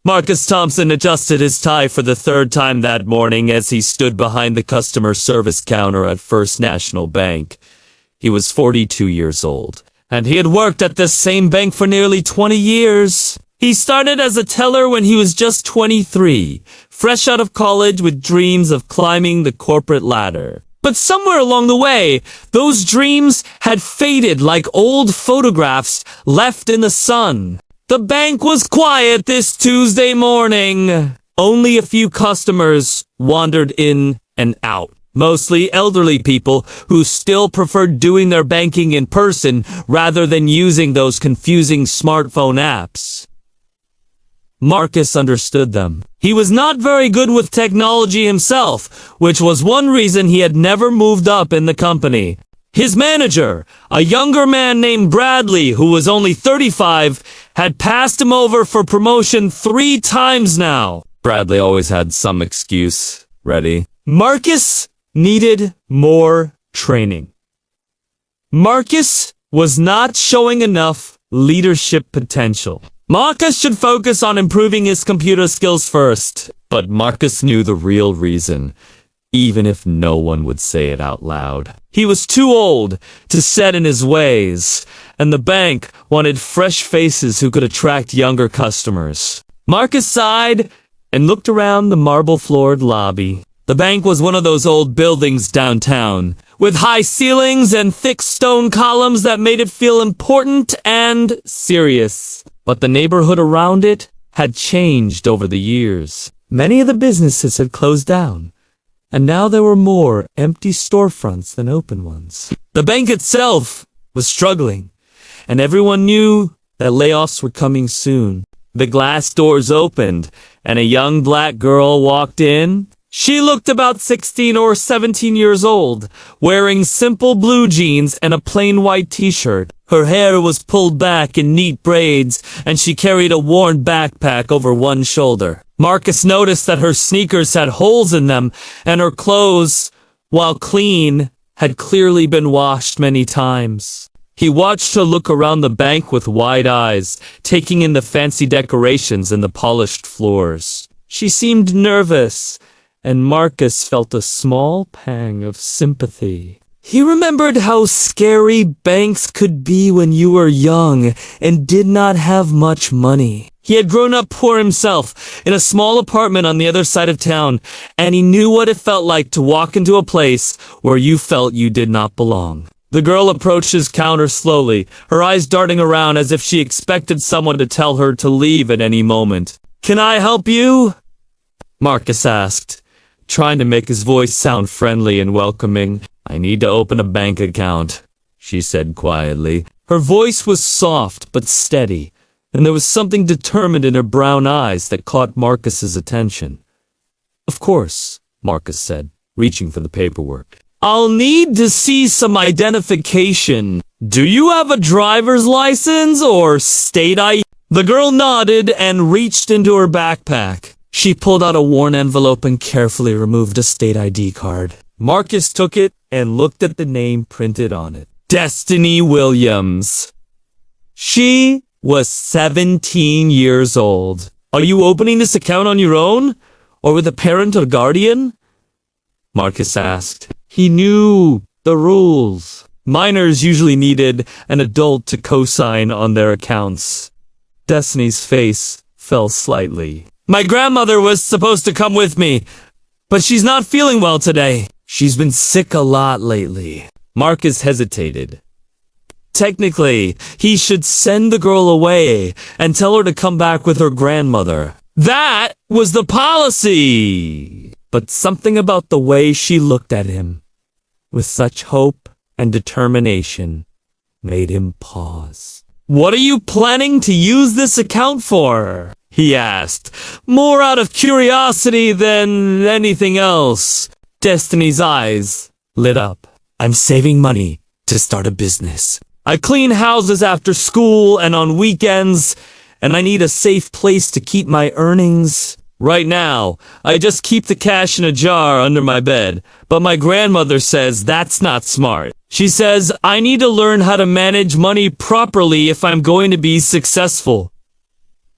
Marcus Thompson adjusted his tie for the third time that morning as he stood behind the customer service counter at First National Bank. He was 42 years old, and he had worked at this same bank for nearly 20 years. He started as a teller when he was just 23, fresh out of college with dreams of climbing the corporate ladder. But somewhere along the way, those dreams had faded like old photographs left in the sun. The bank was quiet this Tuesday morning. Only a few customers wandered in and out. Mostly elderly people who still preferred doing their banking in person rather than using those confusing smartphone apps. Marcus understood them. He was not very good with technology himself, which was one reason he had never moved up in the company. His manager, a younger man named Bradley, who was only 35, had passed him over for promotion 3 times now. Bradley always had some excuse ready. Marcus needed more training. Marcus was not showing enough leadership potential. Marcus should focus on improving his computer skills first. But Marcus knew the real reason, even if no one would say it out loud. He was too old to set in his ways, and the bank wanted fresh faces who could attract younger customers. Marcus sighed and looked around the marble-floored lobby. The bank was one of those old buildings downtown, with high ceilings and thick stone columns that made it feel important and serious. But the neighborhood around it had changed over the years. Many of the businesses had closed down, and now there were more empty storefronts than open ones. The bank itself was struggling, and everyone knew that layoffs were coming soon. The glass doors opened, and a young black girl walked in. She looked about 16 or 17 years old, wearing simple blue jeans and a plain white t-shirt. Her hair was pulled back in neat braids, and she carried a worn backpack over one shoulder. Marcus noticed that her sneakers had holes in them, and her clothes, while clean, had clearly been washed many times. He watched her look around the bank with wide eyes, taking in the fancy decorations and the polished floors. She seemed nervous, and Marcus felt a small pang of sympathy. He remembered how scary banks could be when you were young and did not have much money. He had grown up poor himself, in a small apartment on the other side of town, and he knew what it felt like to walk into a place where you felt you did not belong. The girl approached his counter slowly, her eyes darting around as if she expected someone to tell her to leave at any moment. "Can I help you?" Marcus asked, trying to make his voice sound friendly and welcoming. "I need to open a bank account," she said quietly. Her voice was soft but steady, and there was something determined in her brown eyes that caught Marcus's attention. "Of course," Marcus said, reaching for the paperwork. "I'll need to see some identification. Do you have a driver's license or state ID?" The girl nodded and reached into her backpack. She pulled out a worn envelope and carefully removed a state ID card. Marcus took it and looked at the name printed on it. Destiny Williams. She was 17 years old. "Are you opening this account on your own, or with a parent or guardian?" Marcus asked. He knew the rules. Minors usually needed an adult to co-sign on their accounts. Destiny's face fell slightly. "My grandmother was supposed to come with me, but she's not feeling well today. She's been sick a lot lately." Marcus hesitated. Technically, he should send the girl away and tell her to come back with her grandmother. That was the policy! But something about the way she looked at him, with such hope and determination, made him pause. "What are you planning to use this account for?" he asked, more out of curiosity than anything else. Destiny's eyes lit up. "I'm saving money to start a business. I clean houses after school and on weekends, and I need a safe place to keep my earnings. Right now, I just keep the cash in a jar under my bed, but my grandmother says that's not smart. She says I need to learn how to manage money properly if I'm going to be successful."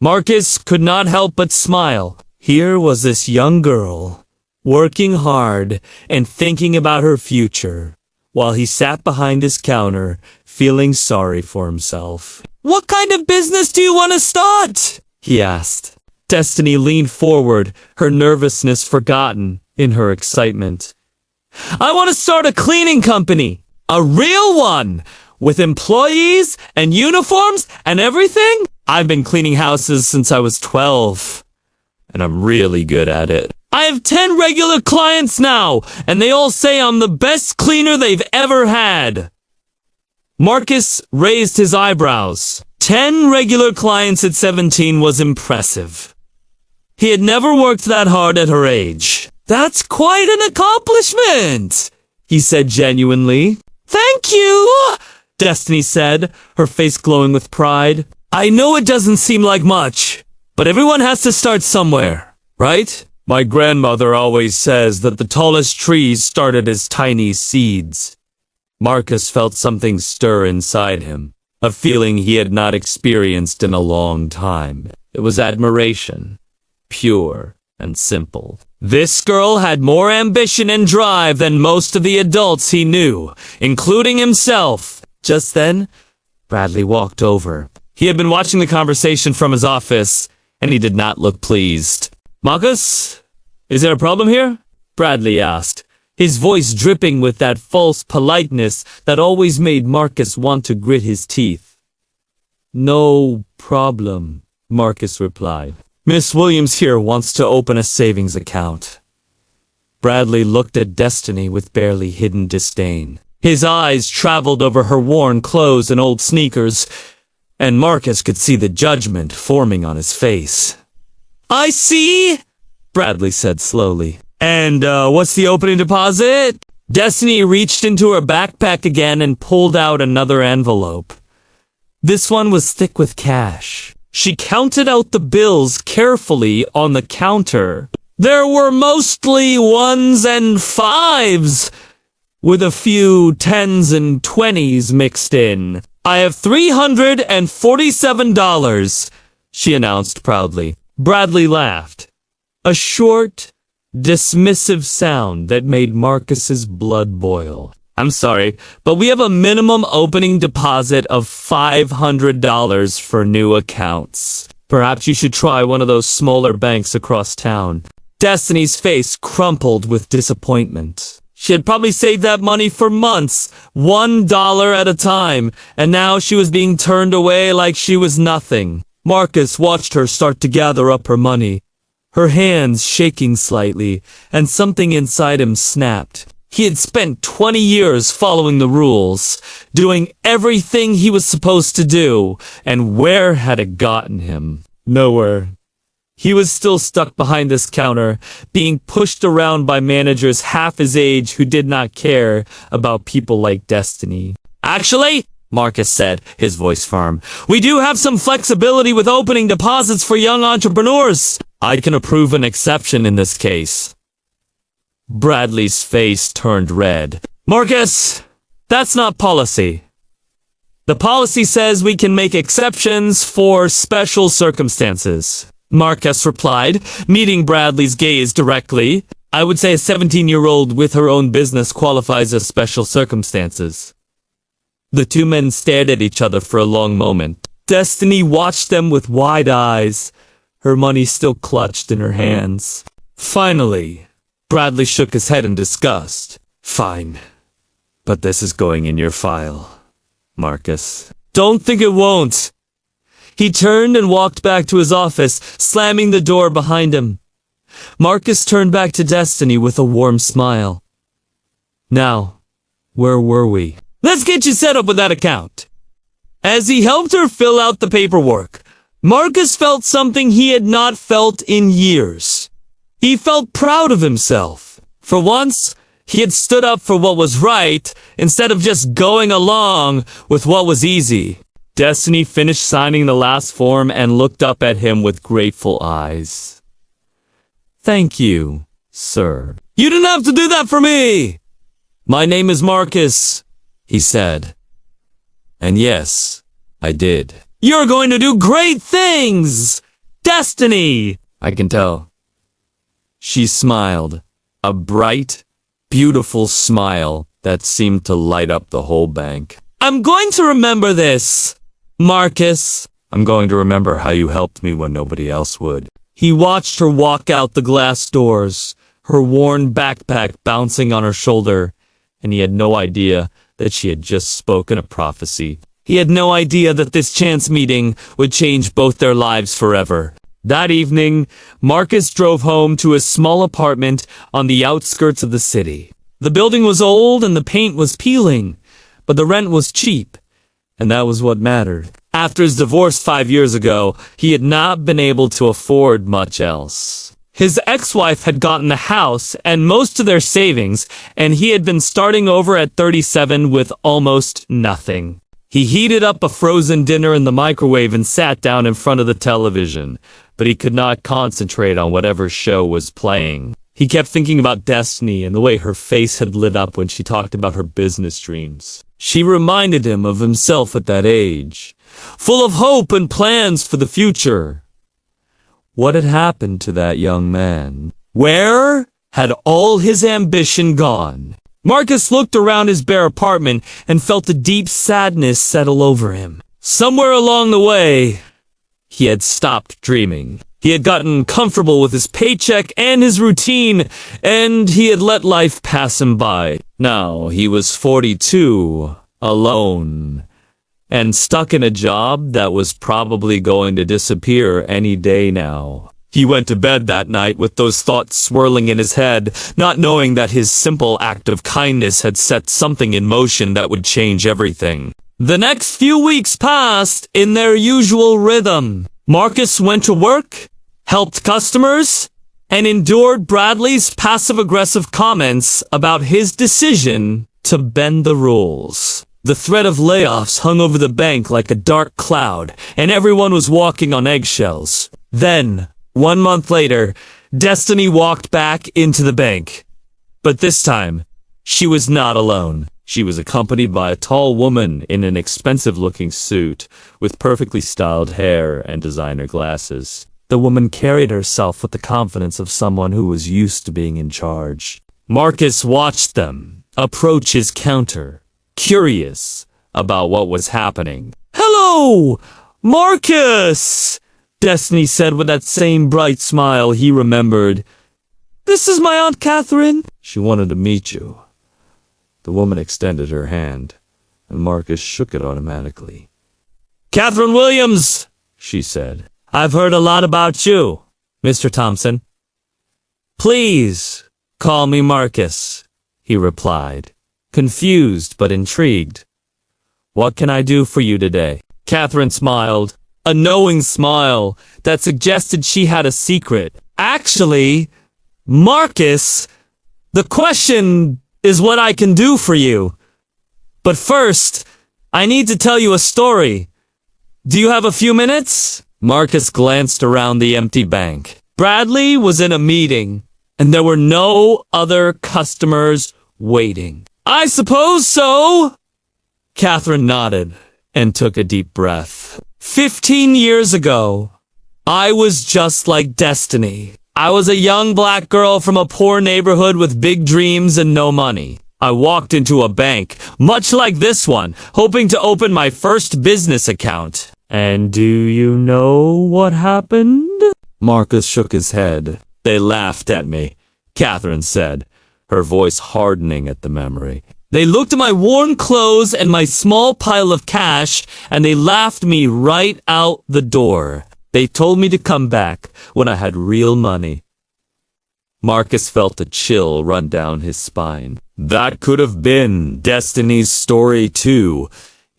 Marcus could not help but smile. Here was this young girl, working hard and thinking about her future, while he sat behind his counter, feeling sorry for himself. "What kind of business do you want to start?" he asked. Destiny leaned forward, her nervousness forgotten in her excitement. "I want to start a cleaning company. A real one, with employees and uniforms and everything. I've been cleaning houses since I was 12, and I'm really good at it. I have 10 regular clients now, and they all say I'm the best cleaner they've ever had." Marcus raised his eyebrows. 10 regular clients at 17 was impressive. He had never worked that hard at her age. "That's quite an accomplishment," he said genuinely. "Thank you," Destiny said, her face glowing with pride. "I know it doesn't seem like much, but everyone has to start somewhere, right? My grandmother always says that the tallest trees started as tiny seeds." Marcus felt something stir inside him, a feeling he had not experienced in a long time. It was admiration, pure and simple. This girl had more ambition and drive than most of the adults he knew, including himself. Just then, Bradley walked over. He had been watching the conversation from his office, and he did not look pleased. "Marcus, is there a problem here?" Bradley asked, his voice dripping with that false politeness that always made Marcus want to grit his teeth. "No problem," Marcus replied. "Miss Williams here wants to open a savings account." Bradley looked at Destiny with barely hidden disdain. His eyes traveled over her worn clothes and old sneakers, and Marcus could see the judgment forming on his face. "I see," Bradley said slowly. "And what's the opening deposit?" Destiny reached into her backpack again and pulled out another envelope. This one was thick with cash. She counted out the bills carefully on the counter. There were mostly 1s and 5s, with a few 10s and 20s mixed in. "I have $347, she announced proudly. Bradley laughed. A short, dismissive sound that made Marcus's blood boil. "I'm sorry, but we have a minimum opening deposit of $500 for new accounts. Perhaps you should try one of those smaller banks across town." Destiny's face crumpled with disappointment. She had probably saved that money for months, $1 at a time, and now she was being turned away like she was nothing. Marcus watched her start to gather up her money, her hands shaking slightly, and something inside him snapped. He had spent 20 years following the rules, doing everything he was supposed to do, and where had it gotten him? Nowhere. He was still stuck behind this counter, being pushed around by managers half his age who did not care about people like Destiny. "Actually," Marcus said, his voice firm, "we do have some flexibility with opening deposits for young entrepreneurs. I can approve an exception in this case." Bradley's face turned red. "Marcus, that's not policy. The policy says we can make exceptions for special circumstances," Marcus replied, meeting Bradley's gaze directly. "I would say a 17-year-old with her own business qualifies as special circumstances." The two men stared at each other for a long moment. Destiny watched them with wide eyes, her money still clutched in her hands. Finally, Bradley shook his head in disgust. "Fine, but this is going in your file, Marcus." "Don't think it won't." He turned and walked back to his office, slamming the door behind him. Marcus turned back to Destiny with a warm smile. "Now, where were we?" "Let's get you set up with that account." As he helped her fill out the paperwork, Marcus felt something he had not felt in years. He felt proud of himself. For once, he had stood up for what was right, instead of just going along with what was easy. Destiny finished signing the last form and looked up at him with grateful eyes. "Thank you, sir." "You didn't have to do that for me." "My name is Marcus," he said. "And yes, I did." "You're going to do great things," Destiny! I can tell. She smiled, a bright, beautiful smile that seemed to light up the whole bank. I'm going to remember this, Marcus. I'm going to remember how you helped me when nobody else would. He watched her walk out the glass doors, her worn backpack bouncing on her shoulder, and he had no idea that she had just spoken a prophecy. He had no idea that this chance meeting would change both their lives forever. That evening, Marcus drove home to his small apartment on the outskirts of the city. The building was old and the paint was peeling, but the rent was cheap, and that was what mattered. After his divorce 5 years ago, he had not been able to afford much else. His ex-wife had gotten a house and most of their savings, and he had been starting over at 37 with almost nothing. He heated up a frozen dinner in the microwave and sat down in front of the television, but he could not concentrate on whatever show was playing. He kept thinking about Destiny and the way her face had lit up when she talked about her business dreams. She reminded him of himself at that age, full of hope and plans for the future. What had happened to that young man? Where had all his ambition gone? Marcus looked around his bare apartment and felt a deep sadness settle over him. Somewhere along the way, he had stopped dreaming. He had gotten comfortable with his paycheck and his routine, and he had let life pass him by. Now he was 42, alone, and stuck in a job that was probably going to disappear any day now. He went to bed that night with those thoughts swirling in his head, not knowing that his simple act of kindness had set something in motion that would change everything. The next few weeks passed in their usual rhythm. Marcus went to work, helped customers, and endured Bradley's passive-aggressive comments about his decision to bend the rules. The threat of layoffs hung over the bank like a dark cloud, and everyone was walking on eggshells. Then, 1 month later, Destiny walked back into the bank. But this time, she was not alone. She was accompanied by a tall woman in an expensive-looking suit, with perfectly styled hair and designer glasses. The woman carried herself with the confidence of someone who was used to being in charge. Marcus watched them approach his counter, curious about what was happening. "Hello, Marcus!" Destiny said with that same bright smile he remembered. "This is my Aunt Catherine. She wanted to meet you." The woman extended her hand, and Marcus shook it automatically. "Catherine Williams," she said. "I've heard a lot about you, Mr. Thompson." "Please, call me Marcus," he replied, confused but intrigued. "What can I do for you today?" Catherine smiled, a knowing smile that suggested she had a secret. "Actually, Marcus, the question is what I can do for you. But first, I need to tell you a story. Do you have a few minutes?" Marcus glanced around the empty bank. Bradley was in a meeting, and there were no other customers waiting. "I suppose so." Catherine nodded and took a deep breath. 15 years ago, I was just like Destiny. I was a young black girl from a poor neighborhood with big dreams and no money. I walked into a bank, much like this one, hoping to open my first business account. And do you know what happened? Marcus shook his head. "They laughed at me," Catherine said, her voice hardening at the memory. "They looked at my worn clothes and my small pile of cash, and they laughed me right out the door. They told me to come back when I had real money." Marcus felt a chill run down his spine. That could have been Destiny's story too,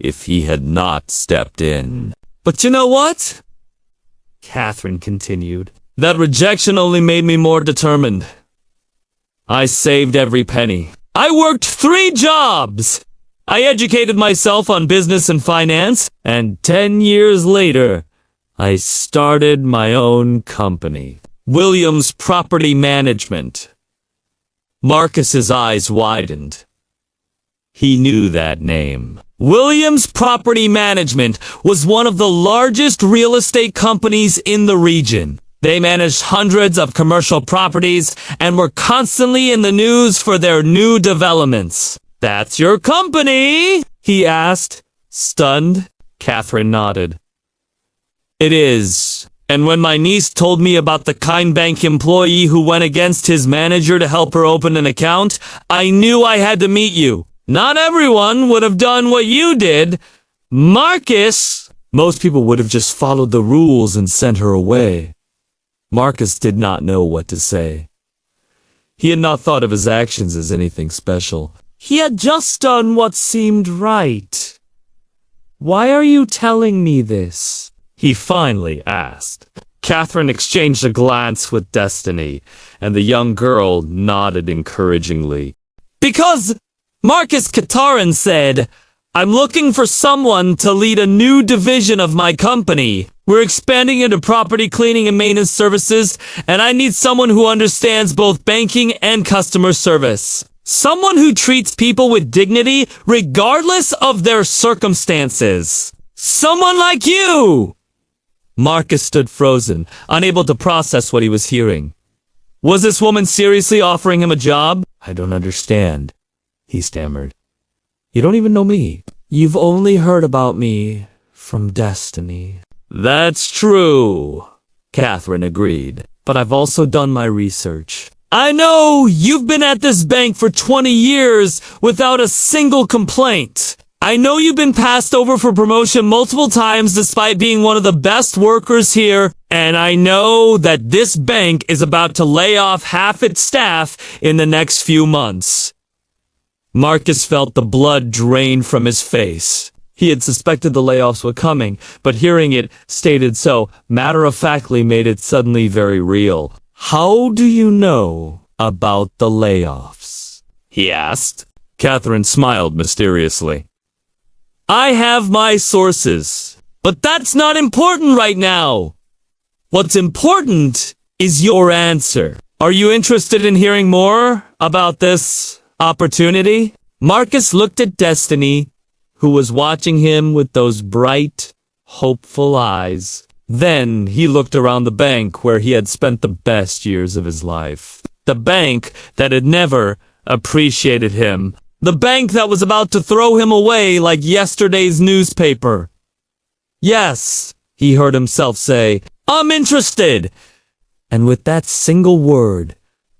if he had not stepped in. "But you know what?" Catherine continued. "That rejection only made me more determined. I saved every penny. I worked 3 jobs. I educated myself on business and finance, and 10 years later, I started my own company, Williams Property Management." Marcus's eyes widened. He knew that name. Williams Property Management was one of the largest real estate companies in the region. They managed hundreds of commercial properties and were constantly in the news for their new developments. "That's your company?" he asked. Stunned, Catherine nodded. "It is. And when my niece told me about the kind bank employee who went against his manager to help her open an account, I knew I had to meet you. Not everyone would have done what you did. Marcus!" Most people would have just followed the rules and sent her away. Marcus did not know what to say. He had not thought of his actions as anything special. He had just done what seemed right. "Why are you telling me this?" he finally asked. Catherine exchanged a glance with Destiny, and the young girl nodded encouragingly. "Because Marcus Katarin said, I'm looking for someone to lead a new division of my company. We're expanding into property cleaning and maintenance services, and I need someone who understands both banking and customer service. Someone who treats people with dignity regardless of their circumstances. Someone like you!" Marcus stood frozen, unable to process what he was hearing. Was this woman seriously offering him a job? "I don't understand," he stammered. "You don't even know me. You've only heard about me from Destiny." "That's true," Catherine agreed. "But I've also done my research. I know you've been at this bank for 20 years without a single complaint. I know you've been passed over for promotion multiple times despite being one of the best workers here. And I know that this bank is about to lay off half its staff in the next few months." Marcus felt the blood drain from his face. He had suspected the layoffs were coming, but hearing it stated so matter-of-factly made it suddenly very real. "How do you know about the layoffs?" he asked. Catherine smiled mysteriously. "I have my sources, but that's not important right now. What's important is your answer. Are you interested in hearing more about this opportunity?" Marcus looked at Destiny, who was watching him with those bright, hopeful eyes. Then he looked around the bank where he had spent the best years of his life. The bank that had never appreciated him. The bank that was about to throw him away like yesterday's newspaper. "Yes," he heard himself say, "I'm interested." And with that single word,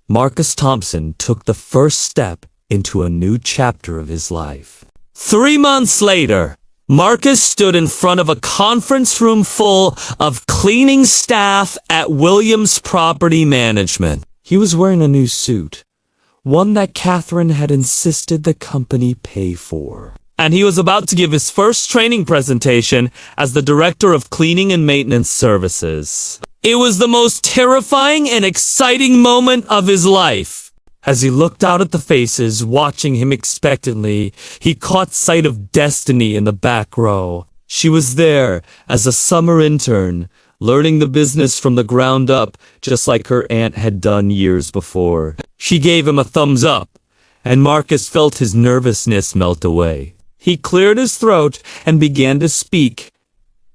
Marcus Thompson took the first step into a new chapter of his life. 3 months later, Marcus stood in front of a conference room full of cleaning staff at Williams Property Management. He was wearing a new suit, one that Catherine had insisted the company pay for. And he was about to give his first training presentation as the Director of Cleaning and Maintenance Services. It was the most terrifying and exciting moment of his life. As he looked out at the faces watching him expectantly, he caught sight of Destiny in the back row. She was there as a summer intern, learning the business from the ground up, just like her aunt had done years before. She gave him a thumbs up, and Marcus felt his nervousness melt away. He cleared his throat and began to speak.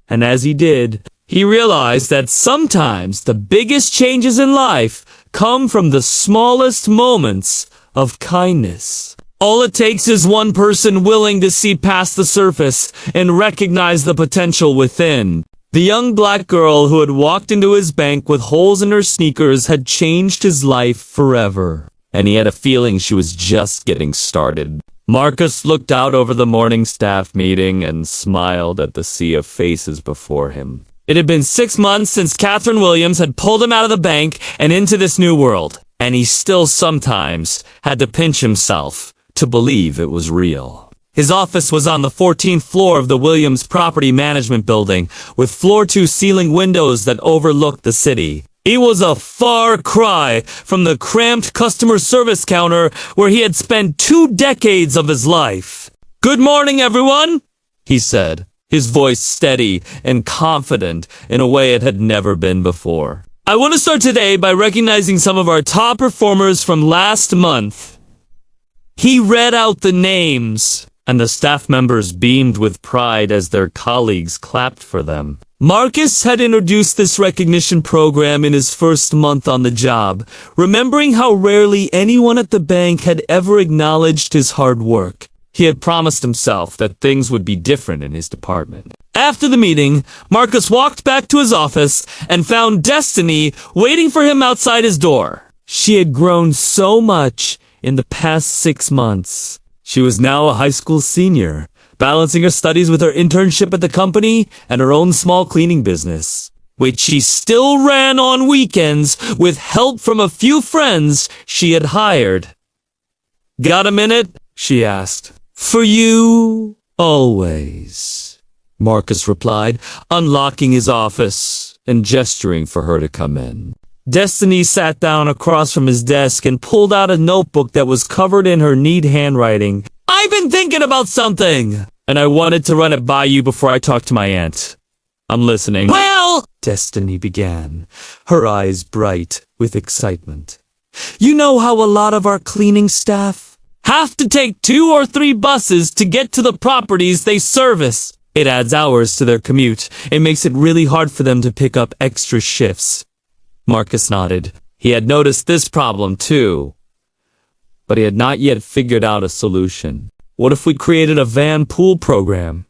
And as he did, he realized that sometimes the biggest changes in life come from the smallest moments of kindness. All it takes is one person willing to see past the surface and recognize the potential within. The young black girl who had walked into his bank with holes in her sneakers had changed his life forever. And he had a feeling she was just getting started. Marcus looked out over the morning staff meeting and smiled at the sea of faces before him. It had been 6 months since Catherine Williams had pulled him out of the bank and into this new world, and he still sometimes had to pinch himself to believe it was real. His office was on the 14th floor of the Williams Property Management Building, with floor-to-ceiling windows that overlooked the city. It was a far cry from the cramped customer service counter where he had spent 2 decades of his life. "Good morning, everyone," he said, his voice steady and confident in a way it had never been before. "I want to start today by recognizing some of our top performers from last month. He read out the names, and the staff members beamed with pride as their colleagues clapped for them. Marcus had introduced this recognition program in his first month on the job, remembering how rarely anyone at the bank had ever acknowledged his hard work. He had promised himself that things would be different in his department. After the meeting, Marcus walked back to his office and found Destiny waiting for him outside his door. She had grown so much in the past 6 months. She was now a high school senior, balancing her studies with her internship at the company and her own small cleaning business, which she still ran on weekends with help from a few friends she had hired. "Got a minute?" she asked. "For you, always," Marcus replied, unlocking his office and gesturing for her to come in. Destiny sat down across from his desk and pulled out a notebook that was covered in her neat handwriting. "I've been thinking about something, and I wanted to run it by you before I talk to my aunt. I'm listening." "Well," Destiny began, her eyes bright with excitement. "You know how a lot of our cleaning staff have to take 2 or 3 buses to get to the properties they service. It adds hours to their commute. It makes it really hard for them to pick up extra shifts." Marcus nodded. He had noticed this problem too, but he had not yet figured out a solution. "What if we created a van pool program?"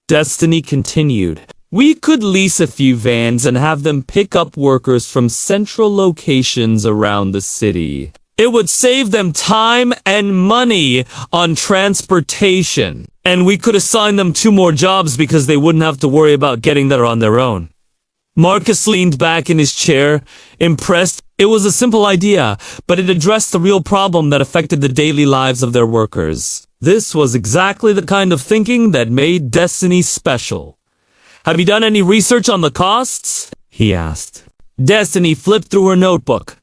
Destiny continued. "We could lease a few vans and have them pick up workers from central locations around the city. It would save them time and money on transportation, and we could assign them 2 more jobs because they wouldn't have to worry about getting there on their own." Marcus leaned back in his chair, impressed. It was a simple idea, but it addressed the real problem that affected the daily lives of their workers. This was exactly the kind of thinking that made Destiny special. "Have you done any research on the costs?" he asked. Destiny flipped through her notebook.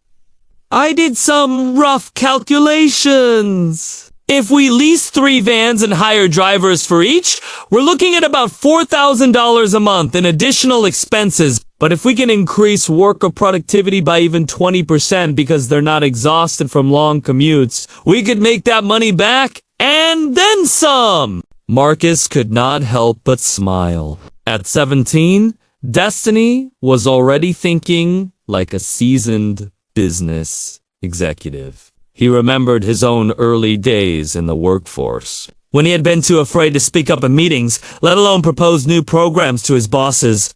"I did some rough calculations. If we lease 3 vans and hire drivers for each, we're looking at about $4,000 a month in additional expenses. But if we can increase worker productivity by even 20% because they're not exhausted from long commutes, we could make that money back and then some." Marcus could not help but smile. At 17, Destiny was already thinking like a seasoned business executive. He remembered his own early days in the workforce, when he had been too afraid to speak up in meetings, let alone propose new programs to his bosses.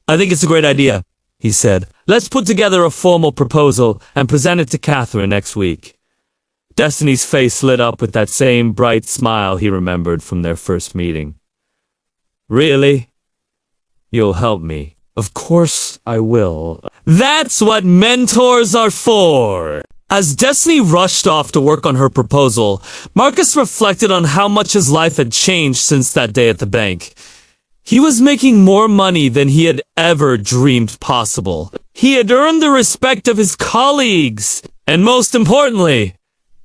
"I think it's a great idea," he said. "Let's put together a formal proposal and present it to Catherine next week." Destiny's face lit up with that same bright smile he remembered from their first meeting. "Really? You'll help me?" "Of course I will. That's what mentors are for." As Destiny rushed off to work on her proposal, Marcus reflected on how much his life had changed since that day at the bank. He was making more money than he had ever dreamed possible. He had earned the respect of his colleagues, and most importantly,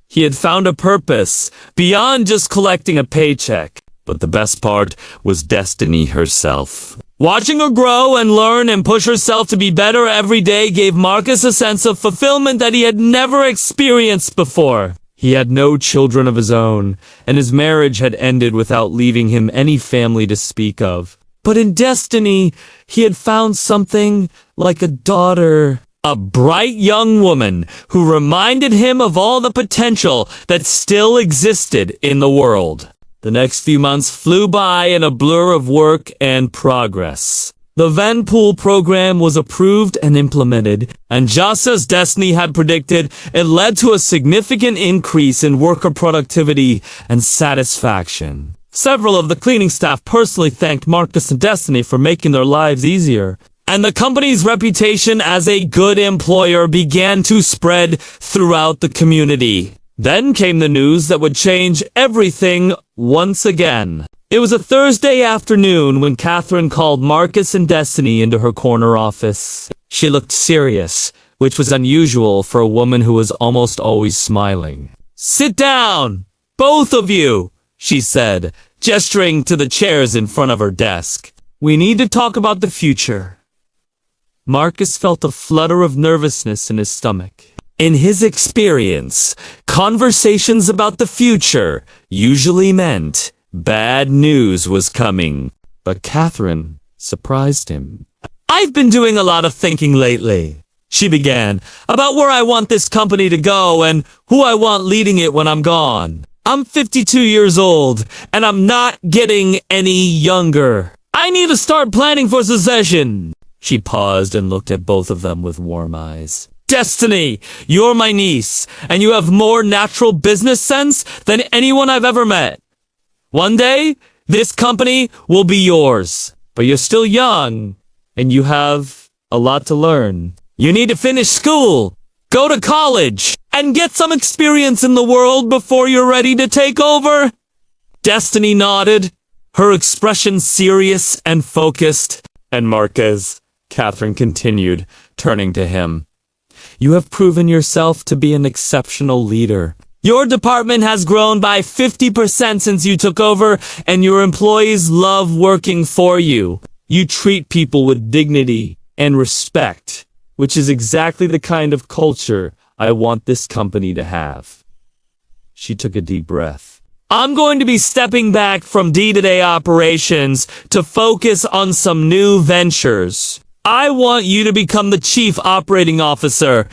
he had found a purpose beyond just collecting a paycheck. But the best part was Destiny herself. Watching her grow and learn and push herself to be better every day gave Marcus a sense of fulfillment that he had never experienced before. He had no children of his own, and his marriage had ended without leaving him any family to speak of. But in Destiny, he had found something like a daughter, a bright young woman who reminded him of all the potential that still existed in the world. The next few months flew by in a blur of work and progress. The van pool program was approved and implemented, and just as Destiny had predicted, it led to a significant increase in worker productivity and satisfaction. Several of the cleaning staff personally thanked Marcus and Destiny for making their lives easier, and the company's reputation as a good employer began to spread throughout the community. Then came the news that would change everything once again. It was a Thursday afternoon when Catherine called Marcus and Destiny into her corner office. She looked serious, which was unusual for a woman who was almost always smiling. "Sit down, both of you," she said, gesturing to the chairs in front of her desk. "We need to talk about the future." Marcus felt a flutter of nervousness in his stomach. In his experience, conversations about the future usually meant bad news was coming. But Catherine surprised him. "I've been doing a lot of thinking lately," she began, "about where I want this company to go and who I want leading it when I'm gone. I'm 52 years old, and I'm not getting any younger. I need to start planning for succession." She paused and looked at both of them with warm eyes. "Destiny, you're my niece, and you have more natural business sense than anyone I've ever met. One day, this company will be yours, but you're still young, and you have a lot to learn. You need to finish school, go to college, and get some experience in the world before you're ready to take over." Destiny nodded, her expression serious and focused. "And Marquez," Catherine continued, turning to him, "you have proven yourself to be an exceptional leader. Your department has grown by 50% since you took over, and your employees love working for you. You treat people with dignity and respect, which is exactly the kind of culture I want this company to have." She took a deep breath. "I'm going to be stepping back from day-to-day operations to focus on some new ventures. I want you to become the chief operating officer,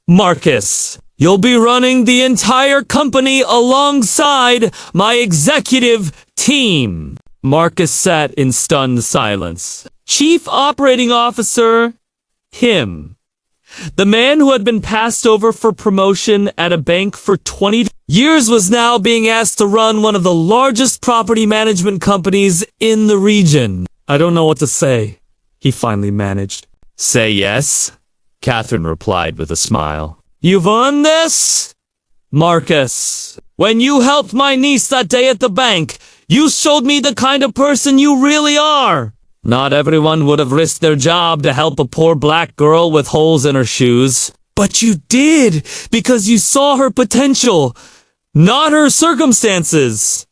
Marcus. You'll be running the entire company alongside my executive team." Marcus sat in stunned silence. Chief operating officer, him. The man who had been passed over for promotion at a bank for 20 years was now being asked to run one of the largest property management companies in the region. "I don't know what to say," he finally managed. "Say yes," Catherine replied with a smile. "You've earned this, Marcus. When you helped my niece that day at the bank, you showed me the kind of person you really are. Not everyone would have risked their job to help a poor black girl with holes in her shoes. But you did, because you saw her potential, not her circumstances."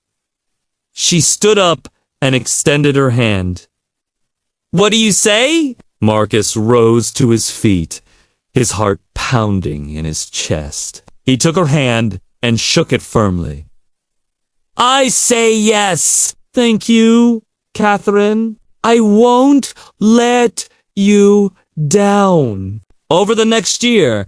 She stood up and extended her hand. "What do you say?" Marcus rose to his feet, his heart pounding in his chest. He took her hand and shook it firmly. "I say yes." "Thank you, Catherine. I won't let you down." Over the next year,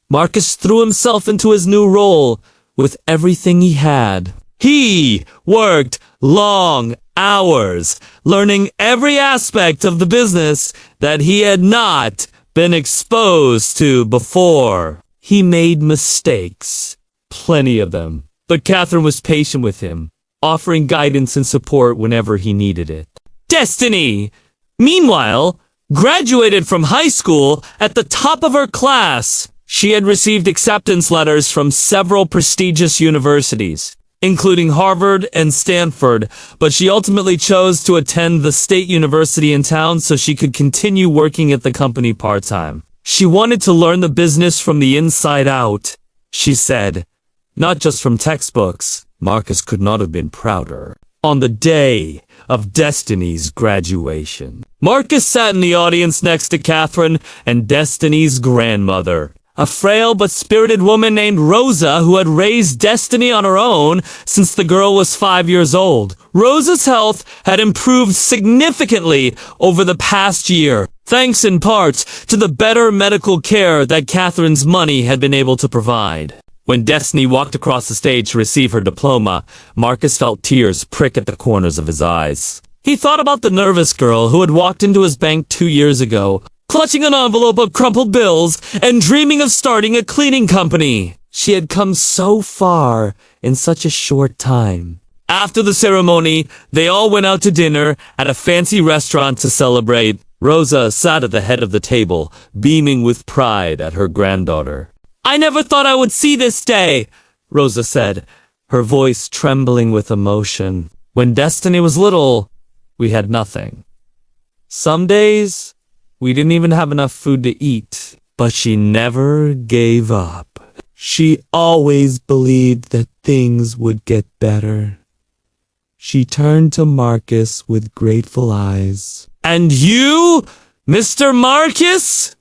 Marcus threw himself into his new role with everything he had. He worked long hours, learning every aspect of the business that he had not been exposed to before. He made mistakes, plenty of them, but Catherine was patient with him, offering guidance and support whenever he needed it. Destiny, meanwhile, graduated from high school at the top of her class. She had received acceptance letters from several prestigious universities, including Harvard and Stanford, but she ultimately chose to attend the state university in town so she could continue working at the company part-time. She wanted to learn the business from the inside out, she said, not just from textbooks. Marcus could not have been prouder. On the day of Destiny's graduation, Marcus sat in the audience next to Catherine and Destiny's grandmother, a frail but spirited woman named Rosa who had raised Destiny on her own since the girl was 5 years old. Rosa's health had improved significantly over the past year, thanks in part to the better medical care that Catherine's money had been able to provide. When Destiny walked across the stage to receive her diploma, Marcus felt tears prick at the corners of his eyes. He thought about the nervous girl who had walked into his bank 2 years ago, clutching an envelope of crumpled bills and dreaming of starting a cleaning company. She had come so far in such a short time. After the ceremony, they all went out to dinner at a fancy restaurant to celebrate. Rosa sat at the head of the table, beaming with pride at her granddaughter. "I never thought I would see this day," Rosa said, her voice trembling with emotion. "When Destiny was little, we had nothing. Some days, we didn't even have enough food to eat, but she never gave up. She always believed that things would get better." She turned to Marcus with grateful eyes. "And you, Mr. Marcus?"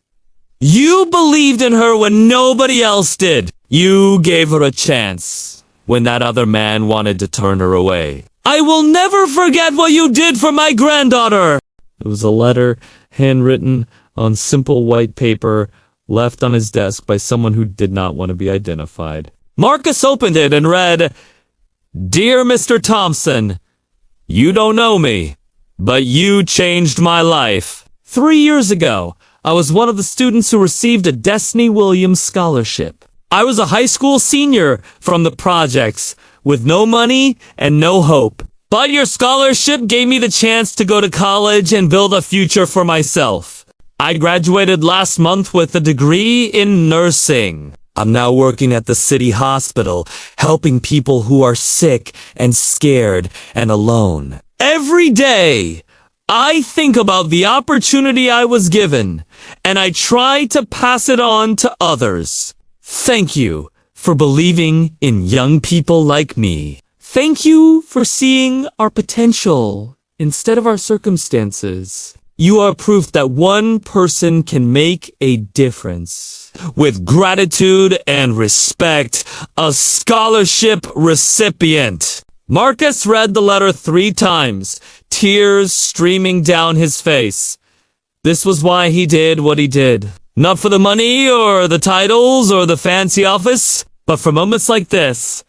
You believed in her when nobody else did. You gave her a chance when that other man wanted to turn her away. I will never forget what you did for my granddaughter. It was a letter, handwritten on simple white paper, left on his desk by someone who did not want to be identified. Marcus opened it and read, "Dear Mr. Thompson, you don't know me, but you changed my life. 3 years ago, I was one of the students who received a Destiny Williams scholarship. I was a high school senior from the projects, with no money and no hope. But your scholarship gave me the chance to go to college and build a future for myself. I graduated last month with a degree in nursing. I'm now working at the city hospital, helping people who are sick and scared and alone. Every day, I think about the opportunity I was given, and I try to pass it on to others. Thank you for believing in young people like me. Thank you for seeing our potential instead of our circumstances. You are proof that one person can make a difference. With gratitude and respect, a scholarship recipient." Marcus read the letter 3 times, tears streaming down his face. This was why he did what he did. Not for the money or the titles or the fancy office, but for moments like this,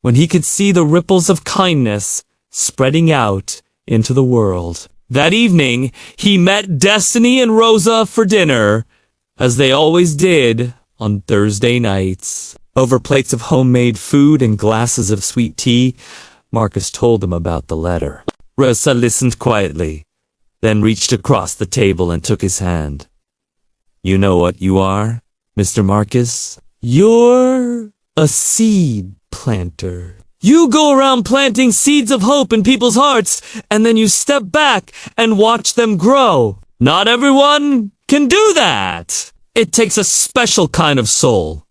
when he could see the ripples of kindness spreading out into the world. That evening, he met Destiny and Rosa for dinner, as they always did on Thursday nights. Over plates of homemade food and glasses of sweet tea, Marcus told them about the letter. Rosa listened quietly, then reached across the table and took his hand. "You know what you are, Mr. Marcus? You're a seed planter. You go around planting seeds of hope in people's hearts, and then you step back and watch them grow. Not everyone can do that. It takes a special kind of soul."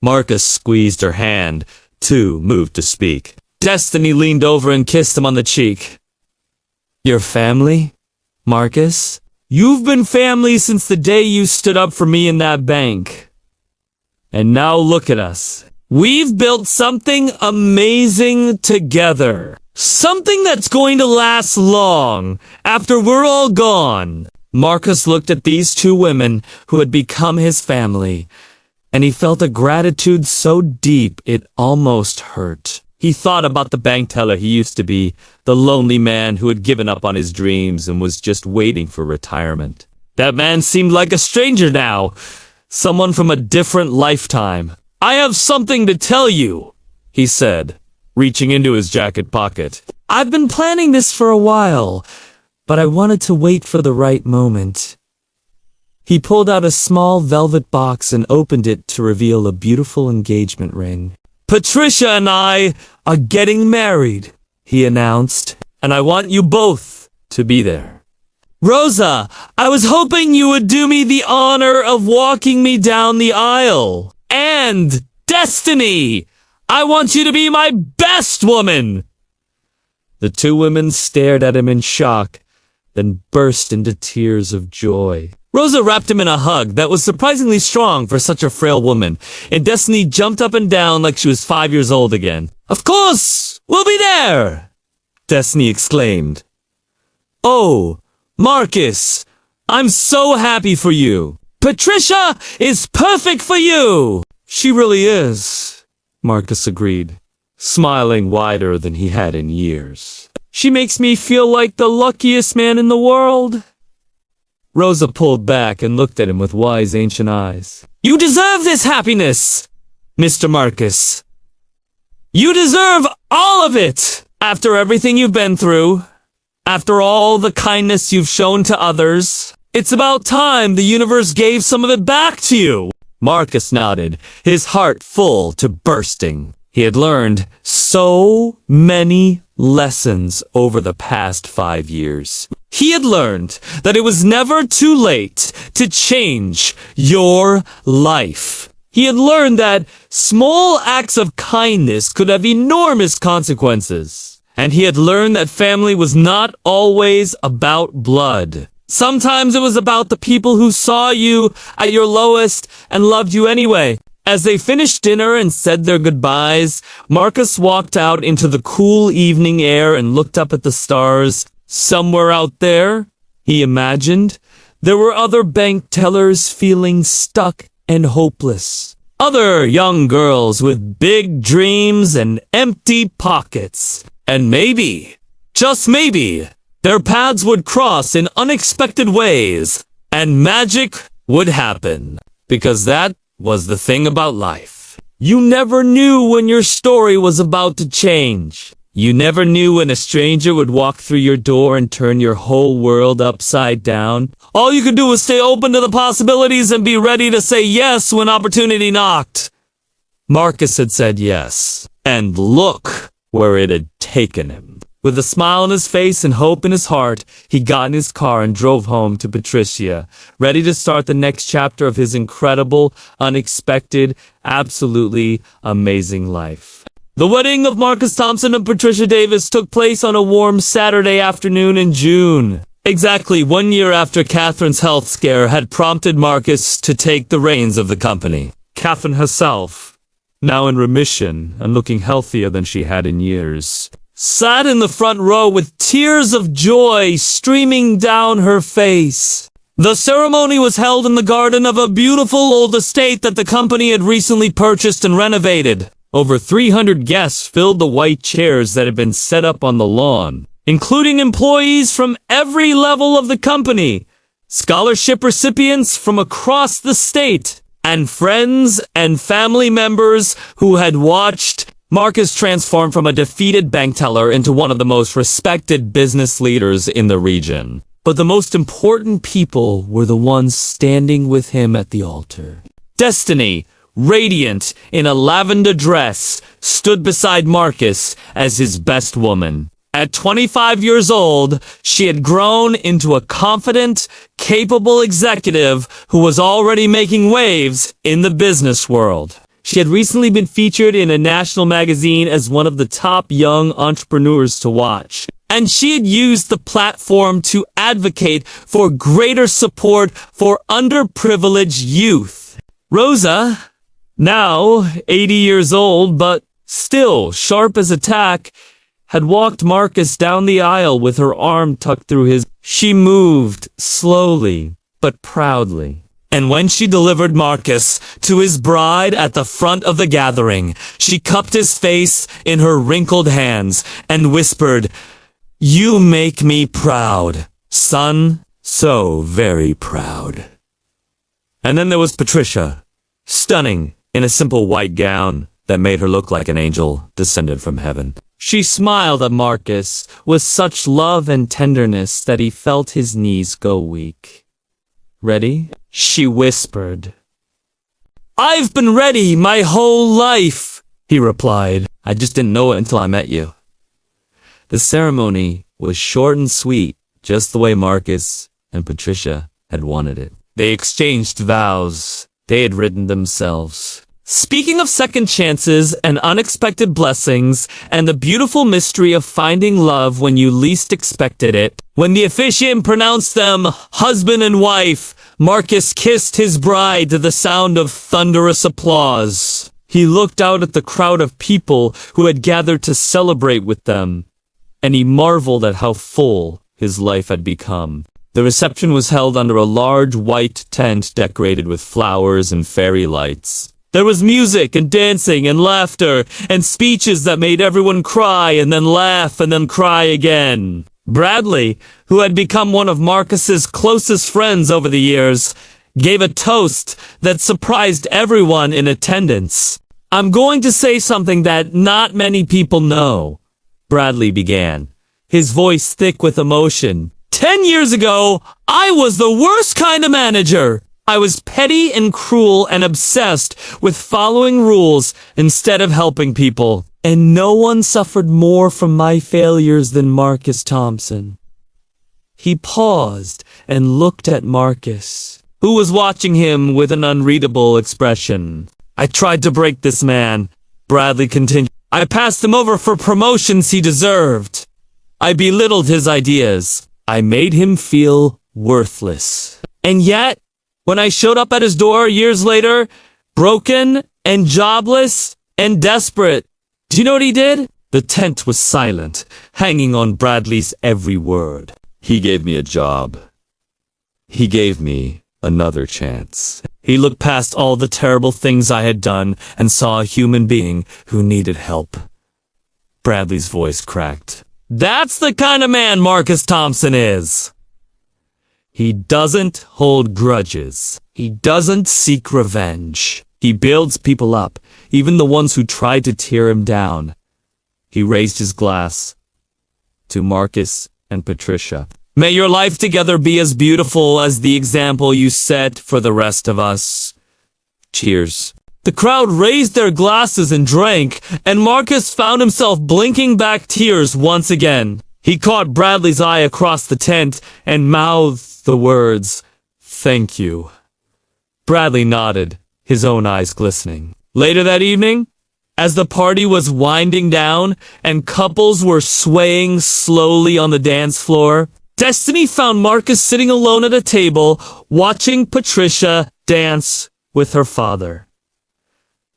Marcus squeezed her hand, too moved to speak. Destiny leaned over and kissed him on the cheek. "Your family, Marcus? You've been family since the day you stood up for me in that bank. And now look at us. We've built something amazing together. Something that's going to last long after we're all gone." Marcus looked at these 2 women who had become his family, and he felt a gratitude so deep it almost hurt. He thought about the bank teller he used to be, the lonely man who had given up on his dreams and was just waiting for retirement. That man seemed like a stranger now, someone from a different lifetime. "I have something to tell you," he said, reaching into his jacket pocket. "I've been planning this for a while, but I wanted to wait for the right moment." He pulled out a small velvet box and opened it to reveal a beautiful engagement ring. "Patricia and I are getting married," he announced, "and I want you both to be there. Rosa, I was hoping you would do me the honor of walking me down the aisle. And Destiny, I want you to be my best woman." The 2 women stared at him in shock, then burst into tears of joy. Rosa wrapped him in a hug that was surprisingly strong for such a frail woman, and Destiny jumped up and down like she was 5 years old again. "Of course, we'll be there!" Destiny exclaimed. "Oh, Marcus, I'm so happy for you. Patricia is perfect for you." "She really is," Marcus agreed, smiling wider than he had in years. "She makes me feel like the luckiest man in the world." Rosa pulled back and looked at him with wise ancient eyes. "You deserve this happiness, Mr. Marcus. You deserve all of it. After everything you've been through, after all the kindness you've shown to others, it's about time the universe gave some of it back to you." Marcus nodded, his heart full to bursting. He had learned so many lessons over the past 5 years. He had learned that it was never too late to change your life. He had learned that small acts of kindness could have enormous consequences. And he had learned that family was not always about blood. Sometimes it was about the people who saw you at your lowest and loved you anyway. As they finished dinner and said their goodbyes, Marcus walked out into the cool evening air and looked up at the stars. Somewhere out there, he imagined, there were other bank tellers feeling stuck and hopeless. Other young girls with big dreams and empty pockets. And maybe, just maybe, their paths would cross in unexpected ways, and magic would happen. Because that was the thing about life. You never knew when your story was about to change. You never knew when a stranger would walk through your door and turn your whole world upside down. All you could do was stay open to the possibilities and be ready to say yes when opportunity knocked. Marcus had said yes, and look where it had taken him. With a smile on his face and hope in his heart, he got in his car and drove home to Patricia, ready to start the next chapter of his incredible, unexpected, absolutely amazing life. The wedding of Marcus Thompson and Patricia Davis took place on a warm Saturday afternoon in June. Exactly 1 year after Catherine's health scare had prompted Marcus to take the reins of the company. Catherine herself, now in remission and looking healthier than she had in years, sat in the front row with tears of joy streaming down her face. The ceremony was held in the garden of a beautiful old estate that the company had recently purchased and renovated. Over 300 guests filled the white chairs that had been set up on the lawn, including employees from every level of the company, scholarship recipients from across the state, and friends and family members who had watched Marcus transform from a defeated bank teller into one of the most respected business leaders in the region. But the most important people were the ones standing with him at the altar. Destiny, radiant in a lavender dress, stood beside Marcus as his best woman. At 25 years old, she had grown into a confident, capable executive who was already making waves in the business world. She had recently been featured in a national magazine as one of the top young entrepreneurs to watch. And she had used the platform to advocate for greater support for underprivileged youth. Rosa, now 80 years old, but still sharp as a tack, had walked Marcus down the aisle with her arm tucked through his. She moved slowly, but proudly. And when she delivered Marcus to his bride at the front of the gathering, she cupped his face in her wrinkled hands and whispered, "You make me proud, son, so very proud." And then there was Patricia, stunning, in a simple white gown that made her look like an angel descended from heaven. She smiled at Marcus with such love and tenderness that he felt his knees go weak. "Ready?" she whispered. "I've been ready my whole life," he replied. "I just didn't know it until I met you." The ceremony was short and sweet, just the way Marcus and Patricia had wanted it. They exchanged vows they had written themselves. Speaking of second chances and unexpected blessings and the beautiful mystery of finding love when you least expected it, when the officiant pronounced them husband and wife, Marcus kissed his bride to the sound of thunderous applause. He looked out at the crowd of people who had gathered to celebrate with them, and he marveled at how full his life had become. The reception was held under a large white tent decorated with flowers and fairy lights. There was music and dancing and laughter and speeches that made everyone cry and then laugh and then cry again. Bradley, who had become one of Marcus's closest friends over the years, gave a toast that surprised everyone in attendance. "I'm going to say something that not many people know," Bradley began, his voice thick with emotion. 10 years ago, I was the worst kind of manager. I was petty and cruel and obsessed with following rules instead of helping people. And no one suffered more from my failures than Marcus Thompson. He paused and looked at Marcus, who was watching him with an unreadable expression. "I tried to break this man," Bradley continued. "I passed him over for promotions he deserved. I belittled his ideas. I made him feel worthless. And yet, when I showed up at his door years later, broken and jobless and desperate, do you know what he did? The tent was silent, hanging on Bradley's every word. He gave me a job. He gave me another chance. He looked past all the terrible things I had done and saw a human being who needed help. Bradley's voice cracked. That's the kind of man Marcus Thompson is. He doesn't hold grudges. He doesn't seek revenge. He builds people up, even the ones who tried to tear him down. He raised his glass to Marcus and Patricia. May your life together be as beautiful as the example you set for the rest of us. Cheers. The crowd raised their glasses and drank, and Marcus found himself blinking back tears once again. He caught Bradley's eye across the tent and mouthed the words, "Thank you." Bradley nodded, his own eyes glistening. Later that evening, as the party was winding down and couples were swaying slowly on the dance floor, Destiny found Marcus sitting alone at a table, watching Patricia dance with her father.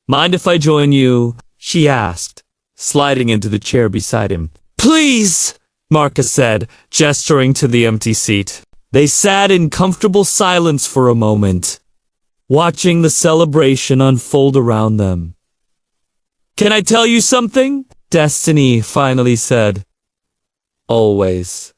"Mind if I join you?" she asked, sliding into the chair beside him. "Please," Marcus said, gesturing to the empty seat. They sat in comfortable silence for a moment, watching the celebration unfold around them. "Can I tell you something?" Destiny finally said. "Always."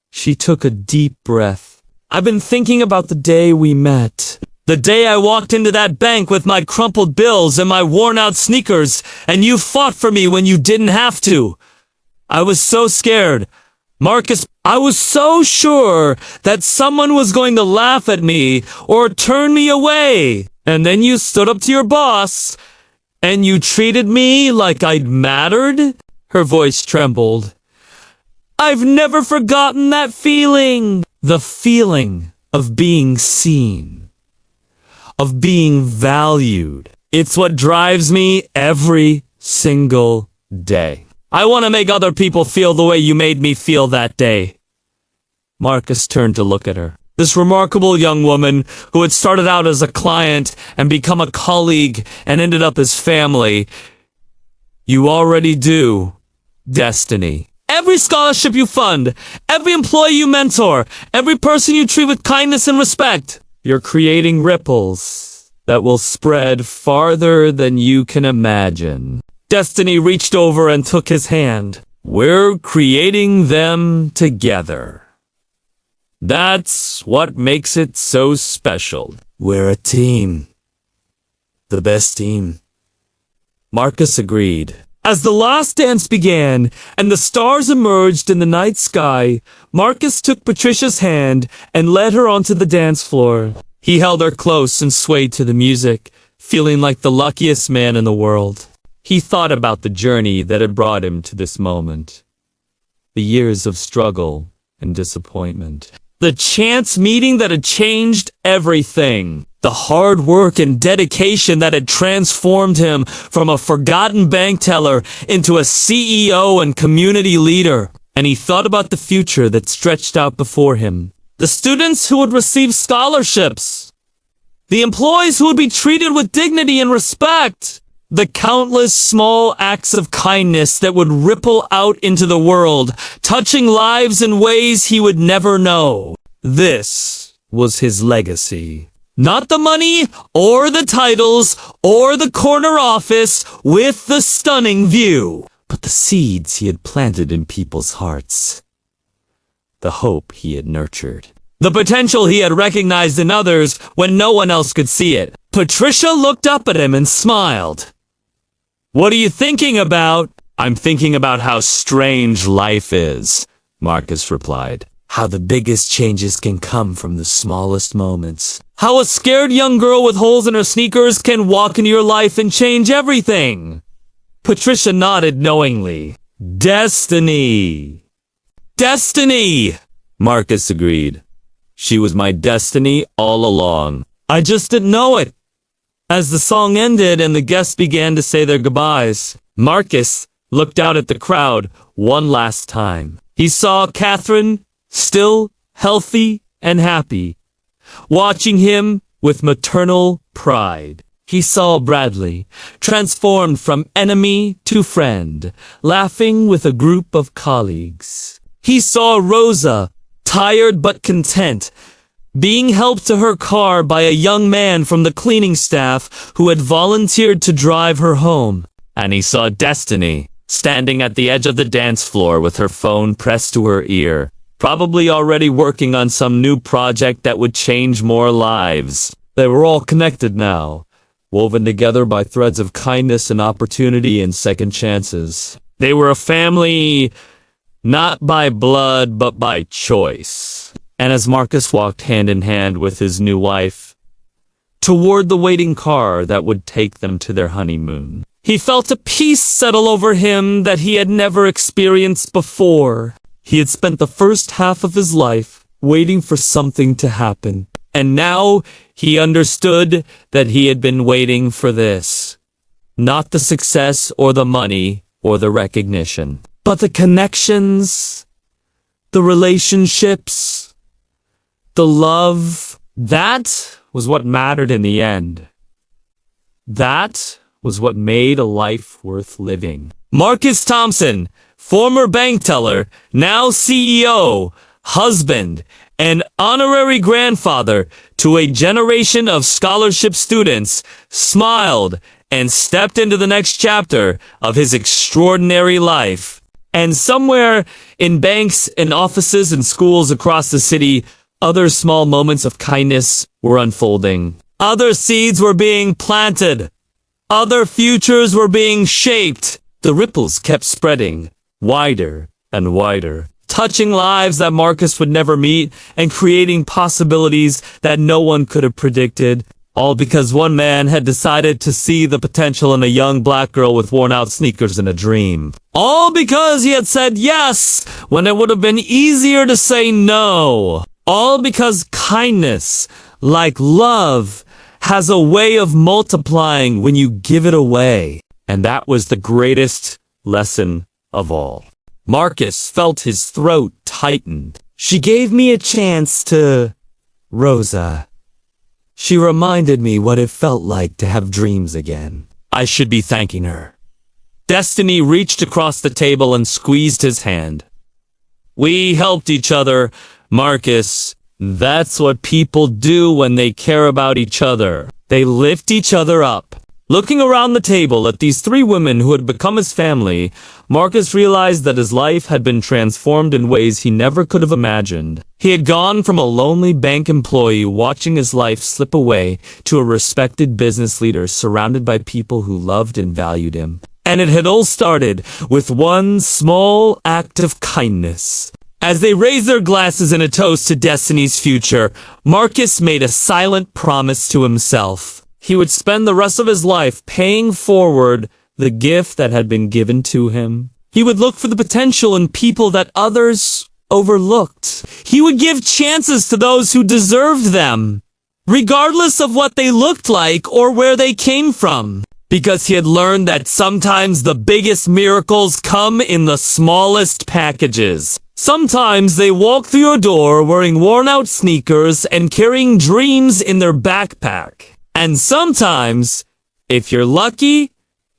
She took a deep breath. "I've been thinking about the day we met. The day I walked into that bank with my crumpled bills and my worn-out sneakers, and you fought for me when you didn't have to. I was so scared. Marcus, I was so sure that someone was going to laugh at me or turn me away. And then you stood up to your boss, and you treated me like I'd mattered?" Her voice trembled. "I've never forgotten that feeling." The feeling of being seen, of being valued. It's what drives me every single day. I want to make other people feel the way you made me feel that day. Marcus turned to look at her. This remarkable young woman who had started out as a client and become a colleague and ended up as family. You already do, Destiny. Every scholarship you fund, every employee you mentor, every person you treat with kindness and respect, you're creating ripples that will spread farther than you can imagine. Destiny reached over and took his hand. We're creating them together. That's what makes it so special. We're a team. The best team. Marcus agreed. As the last dance began and the stars emerged in the night sky, Marcus took Patricia's hand and led her onto the dance floor. He held her close and swayed to the music, feeling like the luckiest man in the world. He thought about the journey that had brought him to this moment. The years of struggle and disappointment. The chance meeting that had changed everything. The hard work and dedication that had transformed him from a forgotten bank teller into a CEO and community leader. And he thought about the future that stretched out before him. The students who would receive scholarships. The employees who would be treated with dignity and respect. The countless small acts of kindness that would ripple out into the world, touching lives in ways he would never know. This was his legacy. Not the money, or the titles, or the corner office with the stunning view, but the seeds he had planted in people's hearts. The hope he had nurtured. The potential he had recognized in others when no one else could see it. Patricia looked up at him and smiled. What are you thinking about? I'm thinking about how strange life is, Marcus replied. How the biggest changes can come from the smallest moments. How a scared young girl with holes in her sneakers can walk into your life and change everything. Patricia nodded knowingly. Destiny. Destiny, Marcus agreed. She was my destiny all along. I just didn't know it. As the song ended and the guests began to say their goodbyes, Marcus looked out at the crowd one last time. He saw Catherine, still healthy and happy, watching him with maternal pride. He saw Bradley, transformed from enemy to friend, laughing with a group of colleagues. He saw Rosa, tired but content, being helped to her car by a young man from the cleaning staff who had volunteered to drive her home. And he saw Destiny, standing at the edge of the dance floor with her phone pressed to her ear, probably already working on some new project that would change more lives. They were all connected now, woven together by threads of kindness and opportunity and second chances. They were a family, not by blood, but by choice. And as Marcus walked hand in hand with his new wife toward the waiting car that would take them to their honeymoon, he felt a peace settle over him that he had never experienced before. He had spent the first half of his life waiting for something to happen, and now he understood that he had been waiting for this. Not the success or the money or the recognition, but the connections, the relationships, the love. That was what mattered in the end. That was what made a life worth living. Marcus Thompson, former bank teller, now CEO, husband, and honorary grandfather to a generation of scholarship students, smiled and stepped into the next chapter of his extraordinary life. And somewhere in banks and offices and schools across the city, other small moments of kindness were unfolding. Other seeds were being planted. Other futures were being shaped. The ripples kept spreading, wider and wider, touching lives that Marcus would never meet and creating possibilities that no one could have predicted, all because one man had decided to see the potential in a young black girl with worn-out sneakers and a dream. All because he had said yes when it would have been easier to say no. All because kindness, like love, has a way of multiplying when you give it away. And that was the greatest lesson of all. Marcus felt his throat tighten. She gave me a chance to... Rosa. She reminded me what it felt like to have dreams again. I should be thanking her. Destiny reached across the table and squeezed his hand. We helped each other, Marcus. That's what people do when they care about each other. They lift each other up. Looking around the table at these three women who had become his family, Marcus realized that his life had been transformed in ways he never could have imagined. He had gone from a lonely bank employee watching his life slip away to a respected business leader surrounded by people who loved and valued him. And it had all started with one small act of kindness. As they raised their glasses in a toast to Destiny's future, Marcus made a silent promise to himself. He would spend the rest of his life paying forward the gift that had been given to him. He would look for the potential in people that others overlooked. He would give chances to those who deserved them, regardless of what they looked like or where they came from. Because he had learned that sometimes the biggest miracles come in the smallest packages. Sometimes they walk through your door wearing worn-out sneakers and carrying dreams in their backpack. And sometimes, if you're lucky,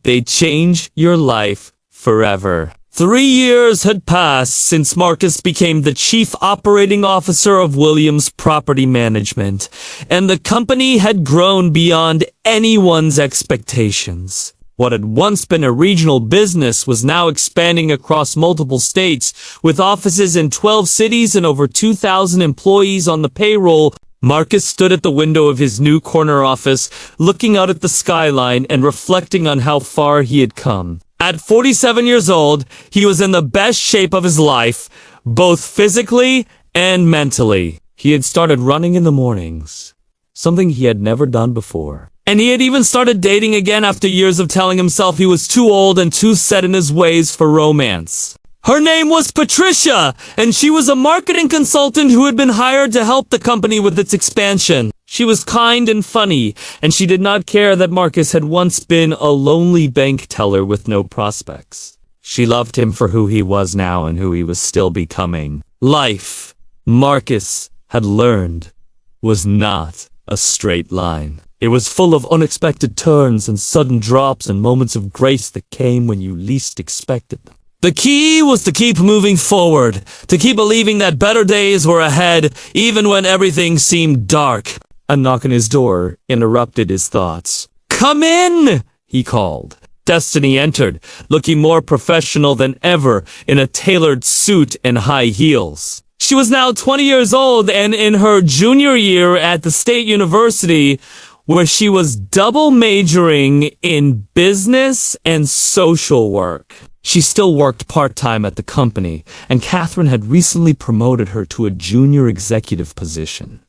they change your life forever. 3 years had passed since Marcus became the chief operating officer of Williams Property Management, and the company had grown beyond anyone's expectations. What had once been a regional business was now expanding across multiple states, with offices in 12 cities and over 2,000 employees on the payroll. Marcus stood at the window of his new corner office, looking out at the skyline and reflecting on how far he had come. At 47 years old, he was in the best shape of his life, both physically and mentally. He had started running in the mornings, something he had never done before. And he had even started dating again after years of telling himself he was too old and too set in his ways for romance. Her name was Patricia, and she was a marketing consultant who had been hired to help the company with its expansion. She was kind and funny, and she did not care that Marcus had once been a lonely bank teller with no prospects. She loved him for who he was now and who he was still becoming. Life, Marcus had learned was not a straight line. It was full of unexpected turns and sudden drops and moments of grace that came when you least expected them. The key was to keep moving forward, to keep believing that better days were ahead, even when everything seemed dark. A knock on his door interrupted his thoughts. "Come in!" he called. Destiny entered, looking more professional than ever in a tailored suit and high heels. She was now 20 years old and in her junior year at the state university, where she was double majoring in business and social work. She still worked part-time at the company, and Catherine had recently promoted her to a junior executive position.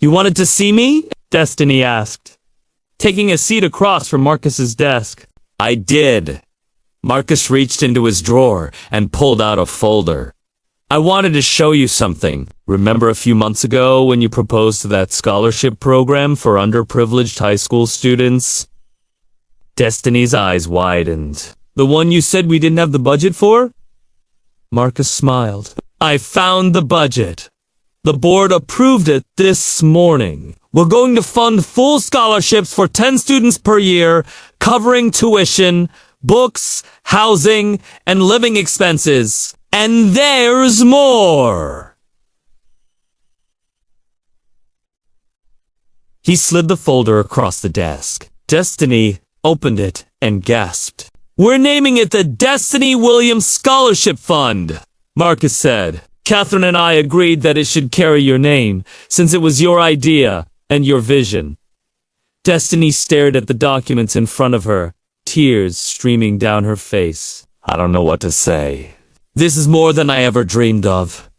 "You wanted to see me?" Destiny asked, taking a seat across from Marcus's desk. "I did." Marcus reached into his drawer and pulled out a folder. "I wanted to show you something. Remember a few months ago when you proposed to that scholarship program for underprivileged high school students?" Destiny's eyes widened. "The one you said we didn't have the budget for?" Marcus smiled. "I found the budget. The board approved it this morning. We're going to fund full scholarships for 10 students per year, covering tuition, books, housing, and living expenses. And there's more!" He slid the folder across the desk. Destiny opened it and gasped. "We're naming it the Destiny Williams Scholarship Fund," Marcus said. "Catherine and I agreed that it should carry your name, since it was your idea and your vision." Destiny stared at the documents in front of her, tears streaming down her face. "I don't know what to say. This is more than I ever dreamed of."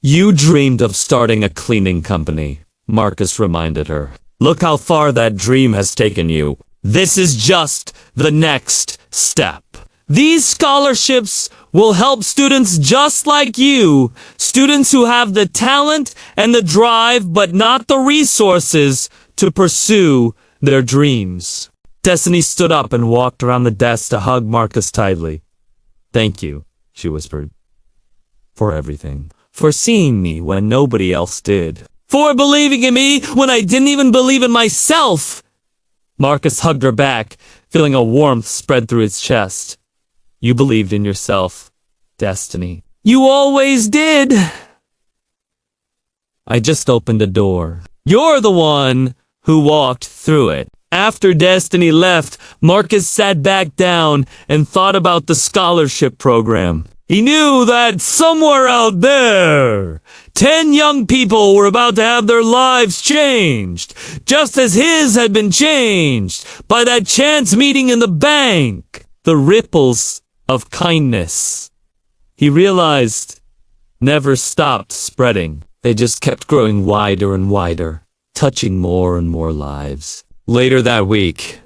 "You dreamed of starting a cleaning company," Marcus reminded her. "Look how far that dream has taken you. This is just the next step. These scholarships will help students just like you, students who have the talent and the drive but not the resources to pursue their dreams." Destiny stood up and walked around the desk to hug Marcus tightly. "Thank you," she whispered, "for everything. For seeing me when nobody else did. For believing in me when I didn't even believe in myself." Marcus hugged her back, feeling a warmth spread through his chest. "You believed in yourself, Destiny. You always did." "I just opened a door. You're the one who walked through it." After Destiny left, Marcus sat back down and thought about the scholarship program. He knew that somewhere out there, 10 young people were about to have their lives changed, just as his had been changed by that chance meeting in the bank. The ripples of kindness, he realized, never stopped spreading. They just kept growing wider and wider, touching more and more lives. Later that week,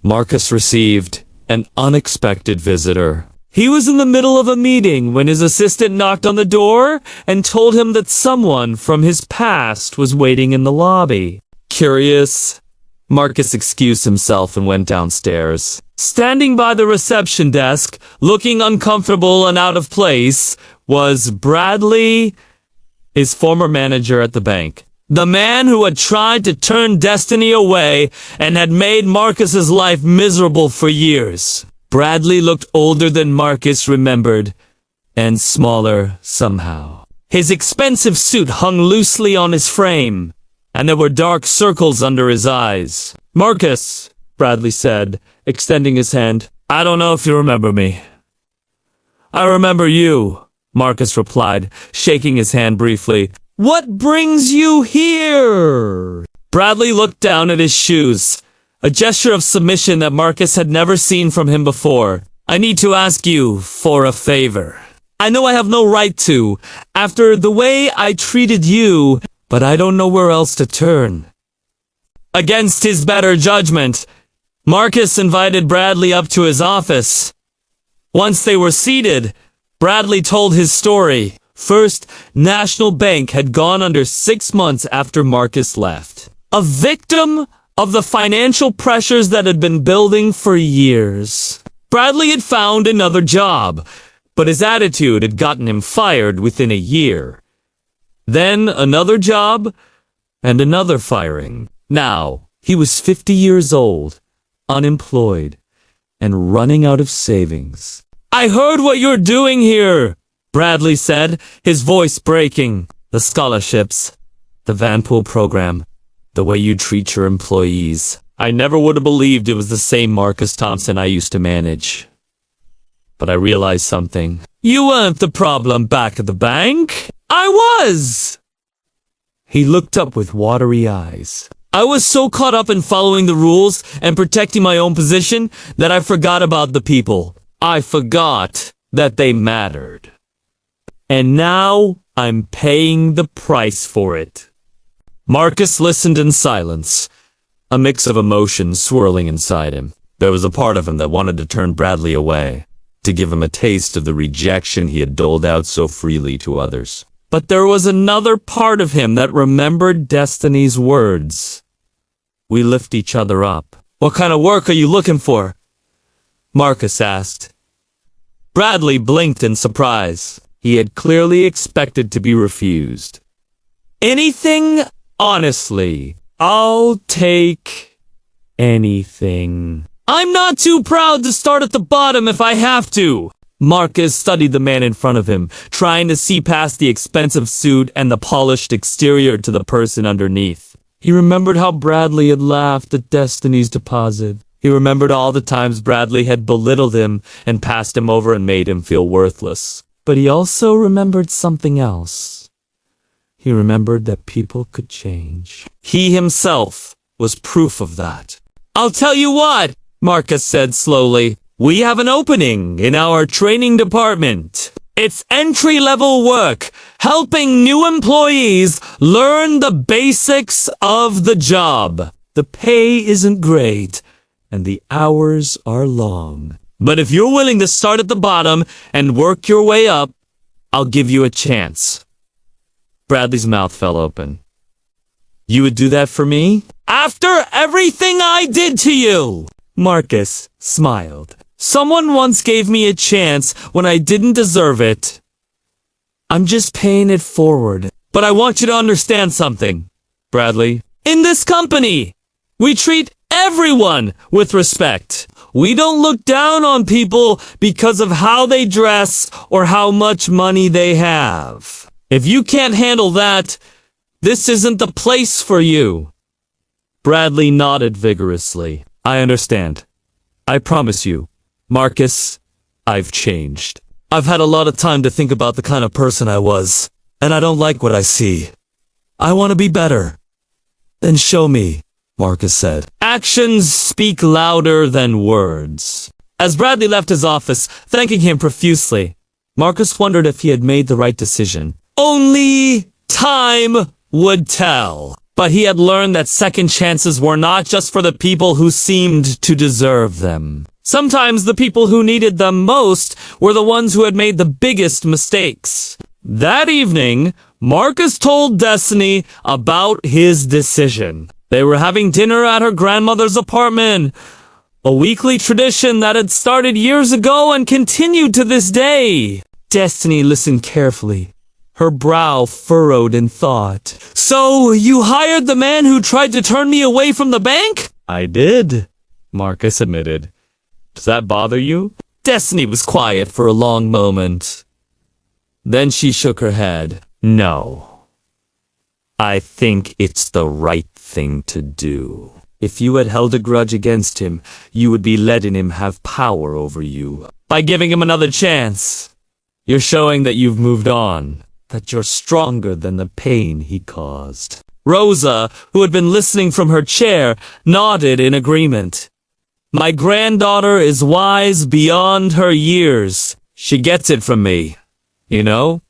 Marcus received an unexpected visitor. He was in the middle of a meeting when his assistant knocked on the door and told him that someone from his past was waiting in the lobby. Curious, Marcus excused himself and went downstairs. Standing by the reception desk, looking uncomfortable and out of place, was Bradley, his former manager at the bank. The man who had tried to turn Destiny away and had made Marcus's life miserable for years. Bradley looked older than Marcus remembered, and smaller somehow. His expensive suit hung loosely on his frame, and there were dark circles under his eyes. "Marcus," Bradley said, extending his hand. "I don't know if you remember me." "I remember you," Marcus replied, shaking his hand briefly. "What brings you here?" Bradley looked down at his shoes, a gesture of submission that Marcus had never seen from him before. "I need to ask you for a favor. I know I have no right to, after the way I treated you, but I don't know where else to turn." Against his better judgment, Marcus invited Bradley up to his office. Once they were seated, Bradley told his story. First National Bank had gone under 6 months after Marcus left. A victim of the financial pressures that had been building for years. Bradley had found another job, but his attitude had gotten him fired within a year. Then another job, and another firing. Now, he was 50 years old, unemployed, and running out of savings. "I heard what you're doing here," Bradley said, his voice breaking. "The scholarships, the Vanpool program, the way you treat your employees. I never would have believed it was the same Marcus Thompson I used to manage. But I realized something. You weren't the problem back at the bank. I was!" He looked up with watery eyes. "I was so caught up in following the rules and protecting my own position that I forgot about the people. I forgot that they mattered. And now I'm paying the price for it." Marcus listened in silence, a mix of emotions swirling inside him. There was a part of him that wanted to turn Bradley away, to give him a taste of the rejection he had doled out so freely to others. But there was another part of him that remembered Destiny's words. "We lift each other up." "What kind of work are you looking for?" Marcus asked. Bradley blinked in surprise. He had clearly expected to be refused. "Anything, honestly. I'll take anything. I'm not too proud to start at the bottom if I have to." Marcus studied the man in front of him, trying to see past the expensive suit and the polished exterior to the person underneath. He remembered how Bradley had laughed at Destiny's deposit. He remembered all the times Bradley had belittled him and passed him over and made him feel worthless. But he also remembered something else. He remembered that people could change. He himself was proof of that. "I'll tell you what," Marcus said slowly. "We have an opening in our training department. It's entry-level work, helping new employees learn the basics of the job. The pay isn't great, and the hours are long. But if you're willing to start at the bottom and work your way up, I'll give you a chance." Bradley's mouth fell open. "You would do that for me?" "After everything I did to you!" Marcus smiled. "Someone once gave me a chance when I didn't deserve it. I'm just paying it forward. But I want you to understand something, Bradley. In this company, we treat everyone with respect. We don't look down on people because of how they dress or how much money they have. If you can't handle that, this isn't the place for you." Bradley nodded vigorously. "I understand. I promise you, Marcus, I've changed. I've had a lot of time to think about the kind of person I was, and I don't like what I see. I want to be better." "Then show me," Marcus said. Actions speak louder than words. As Bradley left his office, thanking him profusely, Marcus wondered if he had made the right decision. Only time would tell. But he had learned that second chances were not just for the people who seemed to deserve them. Sometimes the people who needed them most were the ones who had made the biggest mistakes. That evening, Marcus told Destiny about his decision. They were having dinner at her grandmother's apartment, a weekly tradition that had started years ago and continued to this day. Destiny listened carefully, her brow furrowed in thought. "So, you hired the man who tried to turn me away from the bank?" "I did," Marcus admitted. "Does that bother you?" Destiny was quiet for a long moment. Then she shook her head. "No. I think it's the right thing to do. If you had held a grudge against him, you would be letting him have power over you. By giving him another chance, you're showing that you've moved on, that you're stronger than the pain he caused." Rosa, who had been listening from her chair, nodded in agreement. "My granddaughter is wise beyond her years. She gets it from me, you know?"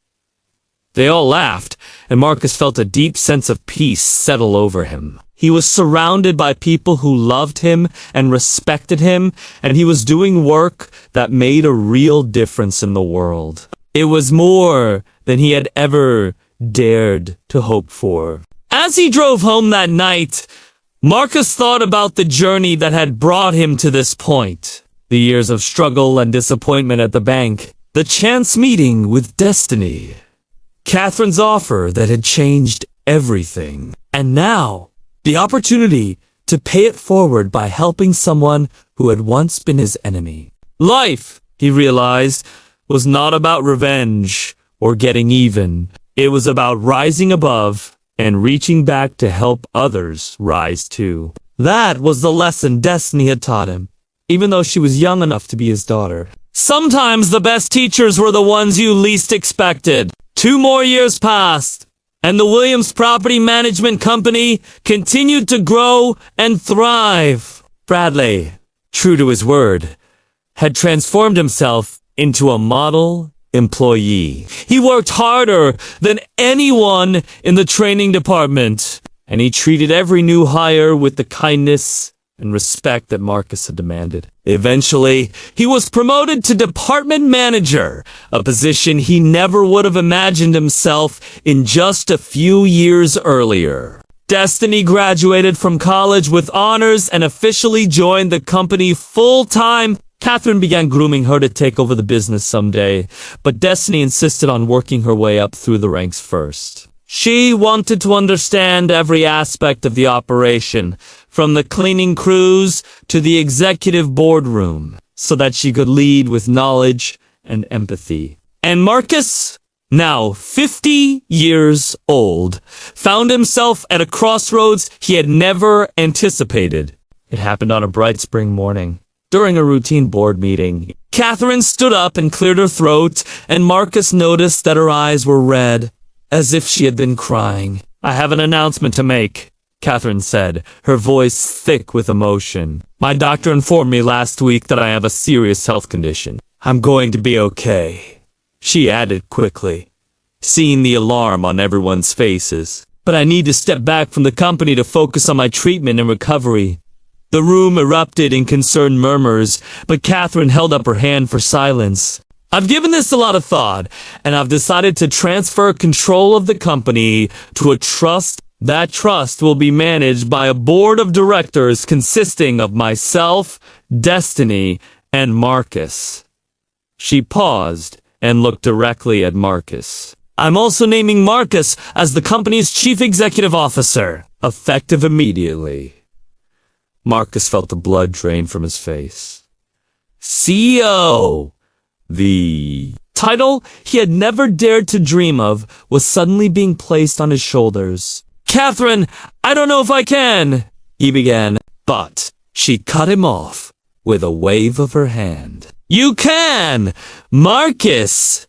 They all laughed, and Marcus felt a deep sense of peace settle over him. He was surrounded by people who loved him and respected him, and he was doing work that made a real difference in the world. It was more than he had ever dared to hope for. As he drove home that night, Marcus thought about the journey that had brought him to this point. The years of struggle and disappointment at the bank. The chance meeting with destiny. Catherine's offer that had changed everything. And now, the opportunity to pay it forward by helping someone who had once been his enemy. Life, he realized, was not about revenge or getting even. It was about rising above and reaching back to help others rise too. That was the lesson destiny had taught him, even though she was young enough to be his daughter. Sometimes the best teachers were the ones you least expected. 2 more years passed, and the Williams Property Management Company continued to grow and thrive. Bradley, true to his word, had transformed himself into a model employee. He worked harder than anyone in the training department, and he treated every new hire with the kindness and respect that Marcus had demanded. Eventually, he was promoted to department manager, a position he never would have imagined himself in just a few years earlier. Destiny graduated from college with honors and officially joined the company full-time. Catherine began grooming her to take over the business someday, but Destiny insisted on working her way up through the ranks first. She wanted to understand every aspect of the operation, from the cleaning crews to the executive boardroom, so that she could lead with knowledge and empathy. And Marcus, now 50 years old, found himself at a crossroads he had never anticipated. It happened on a bright spring morning. During a routine board meeting, Catherine stood up and cleared her throat, and Marcus noticed that her eyes were red, as if she had been crying. "I have an announcement to make," Catherine said, her voice thick with emotion. "My doctor informed me last week that I have a serious health condition. I'm going to be okay," she added quickly, seeing the alarm on everyone's faces. "But I need to step back from the company to focus on my treatment and recovery." The room erupted in concerned murmurs, but Catherine held up her hand for silence. "I've given this a lot of thought, and I've decided to transfer control of the company to a trust. That trust will be managed by a board of directors consisting of myself, Destiny, and Marcus." She paused and looked directly at Marcus. "I'm also naming Marcus as the company's chief executive officer, effective immediately." Marcus felt the blood drain from his face. CEO! The title he had never dared to dream of was suddenly being placed on his shoulders. "Catherine, I don't know if I can," he began, but she cut him off with a wave of her hand. "You can! Marcus!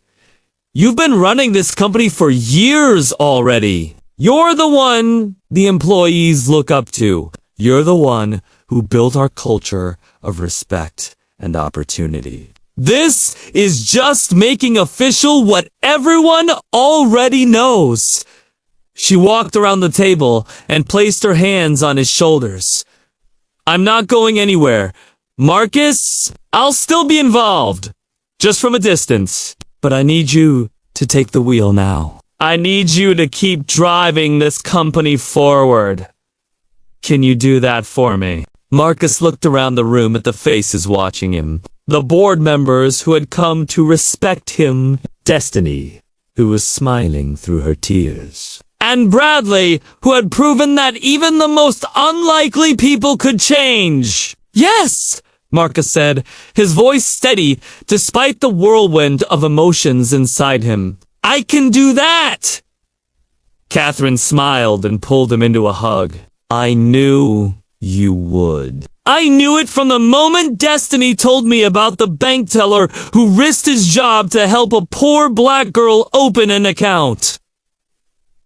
You've been running this company for years already. You're the one the employees look up to. You're the one who built our culture of respect and opportunity. This is just making official what everyone already knows." She walked around the table and placed her hands on his shoulders. "I'm not going anywhere. Marcus, I'll still be involved, just from a distance. But I need you to take the wheel now. I need you to keep driving this company forward. Can you do that for me?" Marcus looked around the room at the faces watching him. The board members who had come to respect him, Destiny, who was smiling through her tears, and Bradley, who had proven that even the most unlikely people could change. "Yes," Marcus said, his voice steady despite the whirlwind of emotions inside him. "I can do that!" Catherine smiled and pulled him into a hug. "I knew you would. I knew it from the moment Destiny told me about the bank teller who risked his job to help a poor black girl open an account.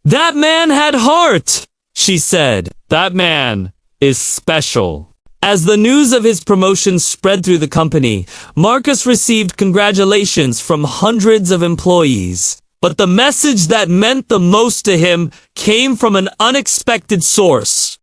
That man had heart," she said. "That man is special." As the news of his promotion spread through the company, Marcus received congratulations from hundreds of employees. But the message that meant the most to him came from an unexpected source.